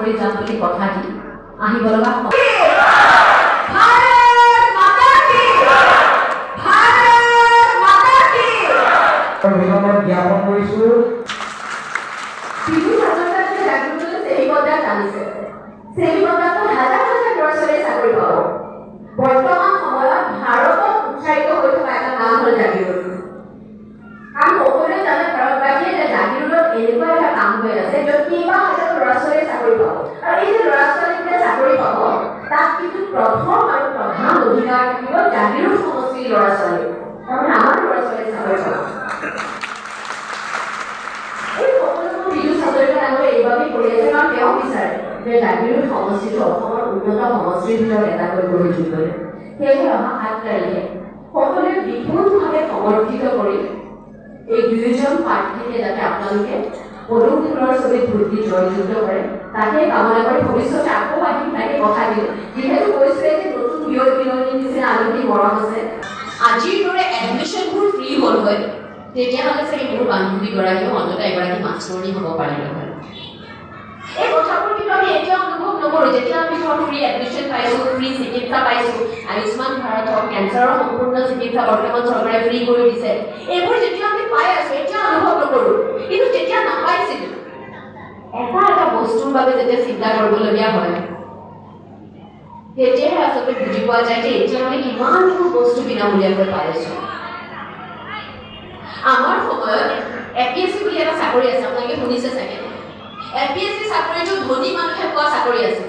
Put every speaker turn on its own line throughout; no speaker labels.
কৰি যাম বুলি কথা দি আহিব লগা
জ্ঞাপন কৰিছো
বৰ্তমান সময়ত ভাৰতত উৎসাহিত হৈ থকা এটা নাম হ'ল জাগিৰোড। কাৰণ সকলোৱে জানে ভাৰতবাসীয়ে যে জাগিৰোডত এনেকুৱা এটা কাম হৈ আছে য'ত কেইবা হাজাৰ ল'ৰা ছোৱালীয়ে চাকৰি পাব। আৰু এই যে ল'ৰা ছোৱালীবোৰে চাকৰি পাব তাত কিন্তু প্ৰথম আৰু প্ৰধান অধিকাৰ থাকিব জাগিৰোড সমষ্টিৰ ল'ৰা ছোৱালী। তাৰমানে আমাৰ ল'ৰা ছোৱালীয়ে চাকৰি পাব। এই সকলোবোৰ বিজু হাজৰিকা ডাঙৰীয়াই এইবাবেই কৰি আছে কাৰণ তেওঁ বিচাৰে যে জাগিৰোড সমষ্টিটো অসমৰ উন্নত সমষ্টিৰ ভিতৰত এটা কৰি গঢ়ি তুলিবলৈ। সেয়েহে অহা ৭ তাৰিখে সকলোৱে বিপুলভাৱে সমৰ্থিত কৰি এই দুয়োজন প্ৰাৰ্থীকে যাতে আপোনালোকে পদুম ফুলৰ ছবিত ভোট দি জয়যুক্ত কৰে তাকে কামনা কৰি ভৱিষ্যতে আকৌ আহিম তাকে কথা দিওঁ। যিহেতু কৈছোৱে যে নতুন বিয়নীৰ নিচিনা আলহী মৰম আছে। আজিৰ দৰে এডমিশ্যনবোৰ ফ্ৰী হ'ল হয় তেতিয়াহ'লে চাগে মোৰ বান্ধৱীগৰাকীও অন্ততঃ এগৰাকী মাষ্টৰণী হ'ব পাৰিলে হয়। এই কথাবোৰ কিন্তু আমি এতিয়া অনুভৱ নকৰোঁ যেতিয়া আমি ফ্ৰী এডমিশ্যন পাইছোঁ, ফ্ৰী চিকিৎসা পাইছোঁ, আয়ুষ্মান ভাৰত হওক, কেঞ্চাৰৰ সম্পূৰ্ণ চিকিৎসা বৰ্তমান চৰকাৰে ফ্ৰী কৰি দিছে। এইবোৰ যেতিয়া আমি পাই আছোঁ এতিয়া অনুভৱ নকৰোঁ, কিন্তু যেতিয়া নাপাইছিলোঁ এটা এটা বস্তুৰ বাবে যেতিয়া চিন্তা কৰিবলগীয়া হয় তেতিয়াহে আচলতে বুজি পোৱা যায় যে এতিয়া আমি কিমানবোৰ বস্তু বিনামূলীয়াকৈ পাই আছোঁ। আমাৰ সময়ত APSC বুলি এটা চাকৰি আছে, আপোনালোকে শুনিছে চাগে। APSC চাকৰিটো ধনী মানুহে পোৱা চাকৰি আছে।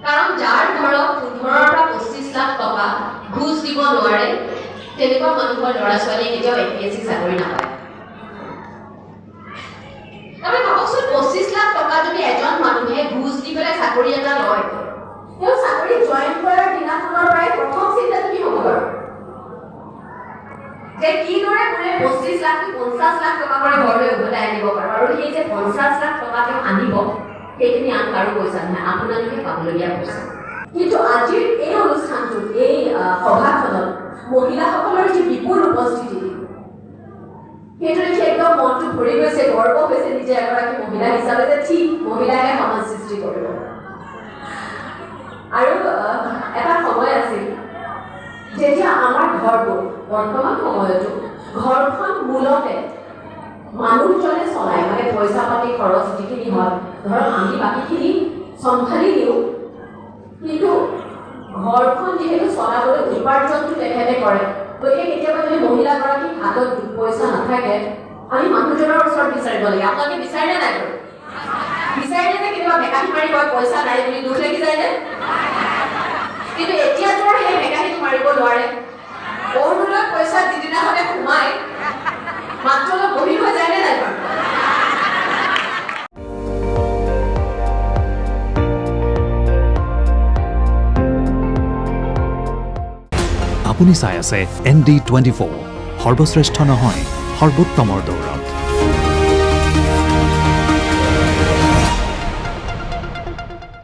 কাৰণ যাৰ ধৰক ১৫ৰ পৰা ২৫ লাখ টকা ঘুচ দিব নোৱাৰে তেনেকুৱা মানুহৰ ল'ৰা ছোৱালীয়ে কেতিয়াও APSC চাকৰি নাপায়। তাৰমানে ভাবকচোন ২৫ লাখ টকা যদি এজন মানুহে ঘুচ দি পেলাই চাকৰি এটা লয় তেওঁ চাকৰি জইন কৰাৰ দিনাখনৰ পৰাই প্ৰথম চিন্তাটো কি হ'ব বাৰু যে কিদৰে বোলে ২৫ লাখ ৫০ লাখ টকা কৰি ঘৰলৈ উভতাই আনিব পাৰোঁ আৰু সেই যে ৫০ লাখ টকা তেওঁ আনিব সেইখিনি আন কাৰো পইচা নহয়, আপোনালোকে পাবলগীয়া পইচা। কিন্তু আজিৰ এই অনুষ্ঠানটোত এই সভাখনত মহিলাসকলৰ যি বিপুল উপস্থিতি সেইটো দেখি একদম মনটো ভৰি গৈছে, গৰ্ব হৈছে নিজে এগৰাকী মহিলা হিচাপে যে ঠিক মহিলাহে সমাজ সৃষ্টি কৰিব। আৰু এটা সময় আছিল যেতিয়া আমাৰ ঘৰবোৰ বৰ্তমান সময়তো ঘৰখন মূলতে মানুহজনে চলায়, মানে পইচা পাতি খৰচ যিখিনি হয় ধৰক আমি বাকীখিনি চম্ভালি দিওঁ, কিন্তু ঘৰখন যিহেতু চলাবলৈ উপাৰ্জনটো তেখেতে কৰে গতিকে কেতিয়াবা যদি মহিলাগৰাকীৰ হাতত পইচা নাথাকে আমি মানুহজনৰ ওচৰত বিচাৰিব লাগে। আপোনালোকে বিচাৰে নাই বাৰু? বিচাৰিলে যে কেতিয়াবা বেকাহি মাৰি কয় পইচা নাই বুলি দুখ লাগি যায়নে? কিন্তু এতিয়াতো সেই বেকাহিটো মাৰিব নোৱাৰে। অৰুণোদয় পইচা যিদিনাখনে সোমাই মাত্ৰ অলপ গভীৰ হৈ যায়নে নাই বাৰু?
আপুনি চাই আছে ND24, সৰ্বশ্ৰেষ্ঠ নহয় সৰ্বোত্তমৰ দৌৰত।